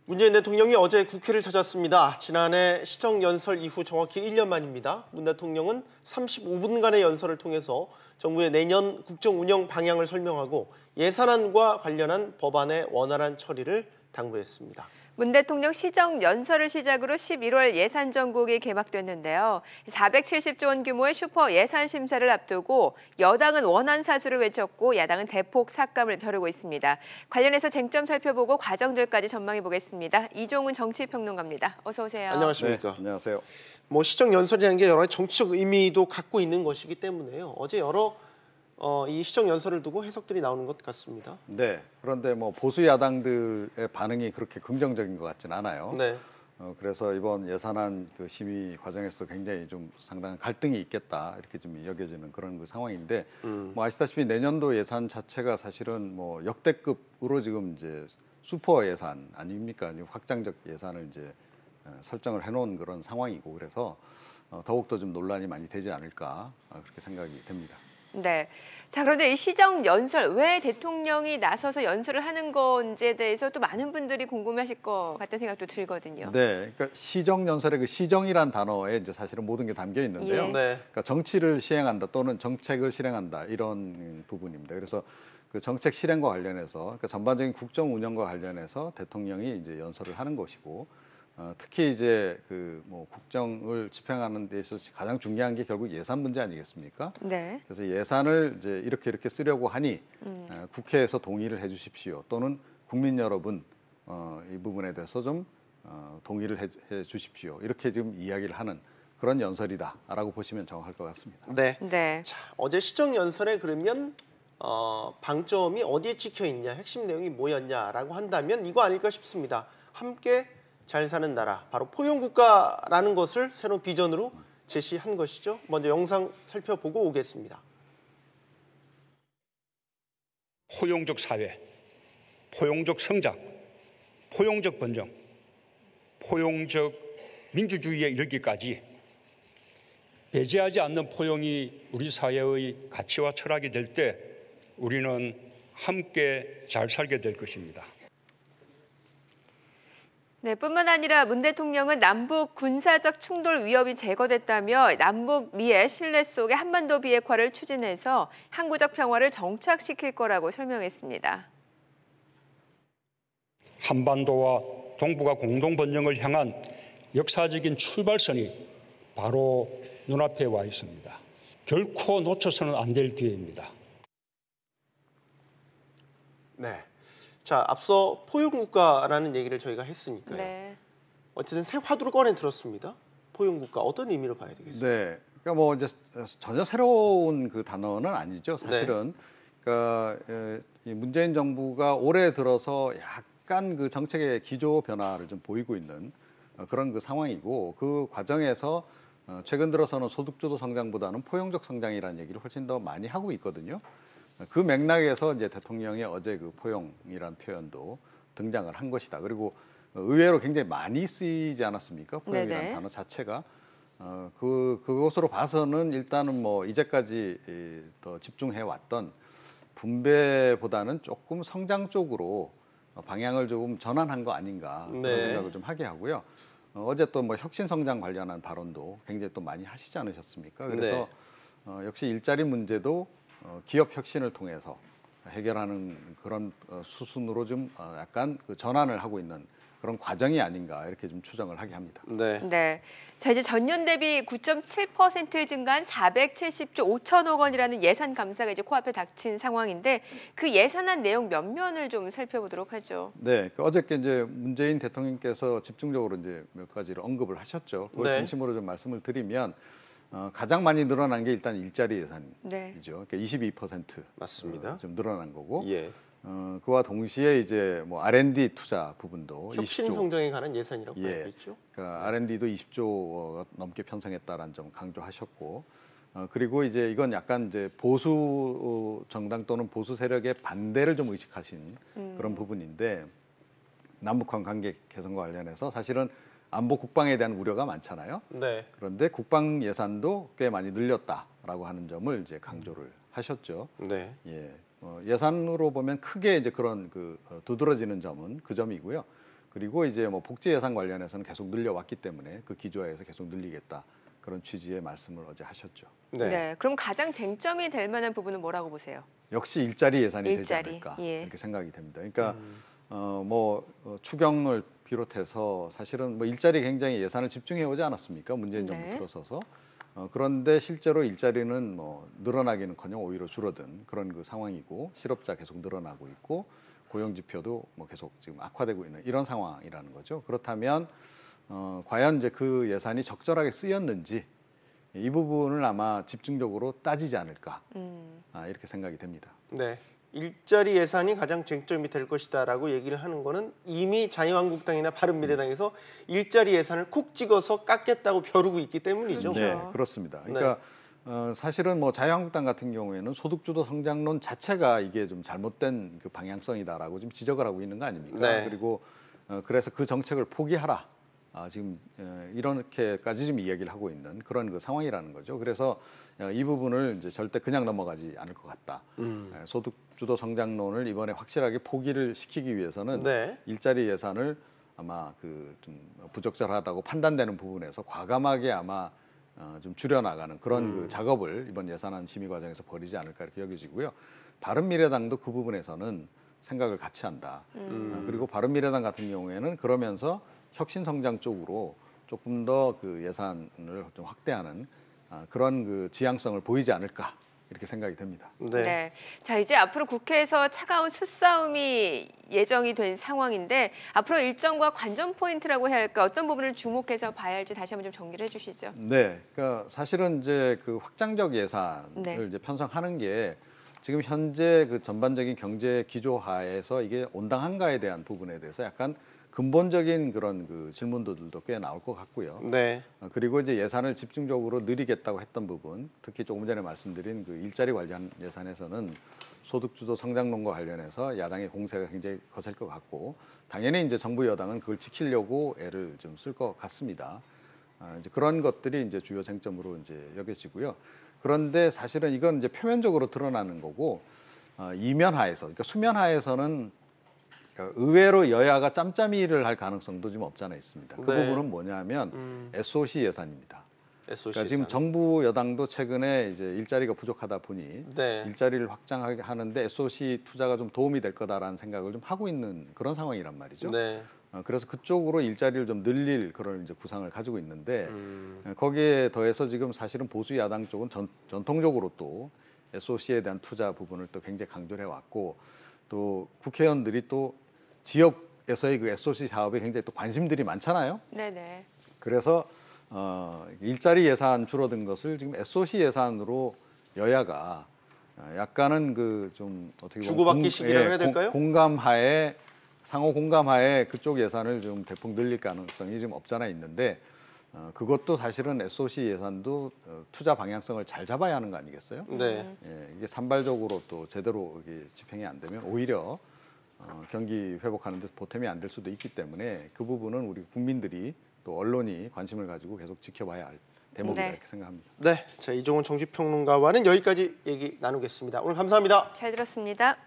문재인 대통령이 어제 국회를 찾았습니다. 지난해 시정연설 이후 정확히 1년 만입니다. 문 대통령은 35분간의 연설을 통해서 정부의 내년 국정운영 방향을 설명하고 예산안과 관련한 법안의 원활한 처리를 당부했습니다. 문 대통령 시정연설을 시작으로 11월 예산 전국이 개막됐는데요. 470조 원 규모의 슈퍼 예산 심사를 앞두고 여당은 원안사수를 외쳤고 야당은 대폭 삭감을 벼르고 있습니다. 관련해서 쟁점 살펴보고 과정들까지 전망해 보겠습니다. 이종훈 정치평론가입니다. 어서 오세요. 안녕하십니까. 네, 안녕하세요. 시정연설이라는 게 여러 가지 정치적 의미도 갖고 있는 것이기 때문에요. 어제 여러 이 시정연설을 두고 해석들이 나오는 것 같습니다. 네. 그런데 보수 야당들의 반응이 그렇게 긍정적인 것 같진 않아요. 네. 그래서 이번 예산안 심의 과정에서 굉장히 좀 상당한 갈등이 있겠다 이렇게 좀 여겨지는 그런 상황인데, 아시다시피 내년도 예산 자체가 사실은 역대급으로 지금 이제 슈퍼 예산 아닙니까? 확장적 예산을 이제 설정을 해놓은 그런 상황이고, 그래서 더욱더 좀 논란이 많이 되지 않을까 그렇게 생각이 됩니다. 네. 자, 그런데 이 시정 연설, 왜 대통령이 나서서 연설을 하는 건지에 대해서 또 많은 분들이 궁금해하실 것 같다는 생각도 들거든요. 네, 그러니까 시정 연설의 그 시정이란 단어에 이제 사실은 모든 게 담겨 있는데요. 예. 네. 그러니까 정치를 시행한다 또는 정책을 실행한다 이런 부분입니다. 그래서 그 정책 실행과 관련해서, 그러니까 전반적인 국정 운영과 관련해서 대통령이 이제 연설을 하는 것이고, 특히 이제 국정을 집행하는 데 있어서 가장 중요한 게 결국 예산 문제 아니겠습니까? 네. 그래서 예산을 이제 이렇게 쓰려고 하니 국회에서 동의를 해주십시오. 또는 국민 여러분 이 부분에 대해서 좀 동의를 해 주십시오. 이렇게 지금 이야기를 하는 그런 연설이다라고 보시면 정확할 것 같습니다. 네. 네. 자, 어제 시정연설에 그러면 방점이 어디에 찍혀 있냐, 핵심 내용이 뭐였냐라고 한다면 이거 아닐까 싶습니다. 함께 잘 사는 나라, 바로 포용국가라는 것을 새로운 비전으로 제시한 것이죠. 먼저 영상 살펴보고 오겠습니다. 포용적 사회, 포용적 성장, 포용적 번영, 포용적 민주주의에 이르기까지 배제하지 않는 포용이 우리 사회의 가치와 철학이 될 때 우리는 함께 잘 살게 될 것입니다. 네, 뿐만 아니라 문 대통령은 남북 군사적 충돌 위협이 제거됐다며 남북 미의 신뢰 속에 한반도 비핵화를 추진해서 항구적 평화를 정착시킬 거라고 설명했습니다. 한반도와 동북아 공동 번영을 향한 역사적인 출발선이 바로 눈앞에 와 있습니다. 결코 놓쳐서는 안 될 기회입니다. 네. 자, 앞서 포용국가라는 얘기를 저희가 했으니까요. 네. 어쨌든 새 화두를 꺼내 들었습니다. 포용국가 어떤 의미로 봐야 되겠습니까? 네, 그러니까 이제 전혀 새로운 그 단어는 아니죠. 사실은. 네. 그러니까 이 문재인 정부가 올해 들어서 약간 그 정책의 기조 변화를 좀 보이고 있는 그런 그 상황이고, 그 과정에서 최근 들어서는 소득주도 성장보다는 포용적 성장이라는 얘기를 훨씬 더 많이 하고 있거든요. 그 맥락에서 이제 대통령이 어제 그 포용이라는 표현도 등장을 한 것이다. 그리고 의외로 굉장히 많이 쓰이지 않았습니까? 포용이라는 네네. 단어 자체가. 그것으로 봐서는 일단은 이제까지 더 집중해 왔던 분배보다는 조금 성장 쪽으로 방향을 조금 전환한 거 아닌가 그런 네. 생각을 좀 하게 하고요. 어제 또 혁신 성장 관련한 발언도 굉장히 또 많이 하시지 않으셨습니까? 그래서 역시 일자리 문제도 기업 혁신을 통해서 해결하는 그런 수순으로 좀 약간 그 전환을 하고 있는 그런 과정이 아닌가 이렇게 좀 추정을 하게 합니다. 네. 네. 자, 이제 전년 대비 9.7% 증가한 470조 5천억 원이라는 예산 감사가 이제 코앞에 닥친 상황인데, 그 예산안 내용 몇 면을 좀 살펴보도록 하죠. 네, 어저께 이제 문재인 대통령께서 집중적으로 이제 몇 가지를 언급을 하셨죠. 그걸 네. 중심으로 좀 말씀을 드리면 가장 많이 늘어난 게 일단 일자리 예산이죠. 네. 그러니까 22% 맞습니다. 좀 늘어난 거고. 예. 그와 동시에 이제 R&D 투자 부분도 혁신 20조. 성장에 관한 예산이라고 예. 봐야겠죠. 그러니까 R&D도 20조 넘게 편성했다라는 점 강조하셨고, 그리고 이제 이건 약간 이제 보수 정당 또는 보수 세력의 반대를 좀 의식하신 그런 부분인데, 남북한 관계 개선과 관련해서 사실은 안보 국방에 대한 우려가 많잖아요. 네. 그런데 국방 예산도 꽤 많이 늘렸다라고 하는 점을 이제 강조를 하셨죠. 네. 예산으로 보면 크게 이제 그런 두드러지는 점은 그 점이고요. 그리고 이제 뭐 복지 예산 관련해서는 계속 늘려왔기 때문에 그 기조하에서 계속 늘리겠다. 그런 취지의 말씀을 어제 하셨죠. 네. 그럼 가장 쟁점이 될 만한 부분은 뭐라고 보세요? 역시 일자리 예산이 되지 일자리, 않을까 예. 이렇게 생각이 됩니다. 그러니까 추경을 비롯해서 사실은 뭐 일자리 굉장히 예산을 집중해 오지 않았습니까? 문재인 정부 네. 들어서서. 그런데 실제로 일자리는 뭐 늘어나기는커녕 오히려 줄어든 그런 그 상황이고 실업자 계속 늘어나고 있고 고용 지표도 뭐 계속 지금 악화되고 있는 이런 상황이라는 거죠. 그렇다면 과연 이제 그 예산이 적절하게 쓰였는지 이 부분을 아마 집중적으로 따지지 않을까 이렇게 생각이 됩니다. 네. 일자리 예산이 가장 쟁점이 될 것이다라고 얘기를 하는 거는 이미 자유한국당이나 바른미래당에서 일자리 예산을 콕 찍어서 깎겠다고 벼르고 있기 때문이죠. 네, 그렇습니다. 그러니까 사실은 뭐 자유한국당 같은 경우에는 소득주도 성장론 자체가 이게 좀 잘못된 그 방향성이다라고 지금 지적을 하고 있는 거 아닙니까? 네. 그리고 그래서 그 정책을 포기하라. 지금 이렇게까지 지금 이야기를 하고 있는 그런 그 상황이라는 거죠. 그래서 이 부분을 이제 절대 그냥 넘어가지 않을 것 같다. 소득주도 성장론을 이번에 확실하게 포기를 시키기 위해서는 네. 일자리 예산을 아마 그 좀 부적절하다고 판단되는 부분에서 과감하게 아마 좀 줄여나가는 그런 그 작업을 이번 예산안 심의 과정에서 벌이지 않을까 이렇게 여겨지고요. 바른미래당도 그 부분에서는 생각을 같이 한다. 그리고 바른미래당 같은 경우에는 그러면서 혁신성장 쪽으로 조금 더 그 예산을 좀 확대하는 그런 그 지향성을 보이지 않을까 이렇게 생각이 됩니다. 네. 자, 이제 앞으로 국회에서 차가운 수싸움이 예정이 된 상황인데 앞으로 일정과 관전 포인트라고 해야 할까 어떤 부분을 주목해서 봐야 할지 다시 한번 좀 정리를 해주시죠. 네, 그러니까 사실은 이제 그 확장적 예산을 네. 이제 편성하는 게 지금 현재 그 전반적인 경제 기조하에서 이게 온당한가에 대한 부분에 대해서 약간 근본적인 그런 그 질문들도 꽤 나올 것 같고요. 네. 그리고 이제 예산을 집중적으로 늘리겠다고 했던 부분, 특히 조금 전에 말씀드린 그 일자리 관련 예산에서는 소득주도 성장론과 관련해서 야당의 공세가 굉장히 거셀 것 같고, 당연히 이제 정부 여당은 그걸 지키려고 애를 좀 쓸 것 같습니다. 이제 그런 것들이 이제 주요 쟁점으로 이제 여겨지고요. 그런데 사실은 이건 이제 표면적으로 드러나는 거고, 이면하에서, 그러니까 수면하에서는 의외로 여야가 짬짬이를 할 가능성도 지금 없잖아 있습니다. 그 네. 부분은 뭐냐면 SOC 예산입니다. SOC 그러니까 지금 예산. 정부 여당도 최근에 이제 일자리가 부족하다 보니 네. 일자리를 확장하게 하는데 SOC 투자가 좀 도움이 될 거다라는 생각을 좀 하고 있는 그런 상황이란 말이죠. 네. 그래서 그쪽으로 일자리를 좀 늘릴 그런 이제 구상을 가지고 있는데 거기에 더해서 지금 사실은 보수 야당 쪽은 전통적으로 또 SOC에 대한 투자 부분을 또 굉장히 강조를 해왔고 또 국회의원들이 또 지역에서의 그 SOC 사업에 굉장히 또 관심들이 많잖아요. 네네. 그래서 일자리 예산 줄어든 것을 지금 SOC 예산으로 여야가 약간은 그 좀 어떻게 보면 주고받기 시기라고 해야 될까요? 공감하에 상호 공감하에 그쪽 예산을 좀 대폭 늘릴 가능성이 좀 없잖아 있는데 그것도 사실은 SOC 예산도 투자 방향성을 잘 잡아야 하는 거 아니겠어요? 네. 이게 산발적으로 또 제대로 이게 집행이 안 되면 오히려 경기 회복하는 데 보탬이 안 될 수도 있기 때문에 그 부분은 우리 국민들이 또 언론이 관심을 가지고 계속 지켜봐야 할 대목이다 이렇게 생각합니다. 네. 자, 이종훈 정치평론가와는 여기까지 얘기 나누겠습니다. 오늘 감사합니다. 잘 들었습니다.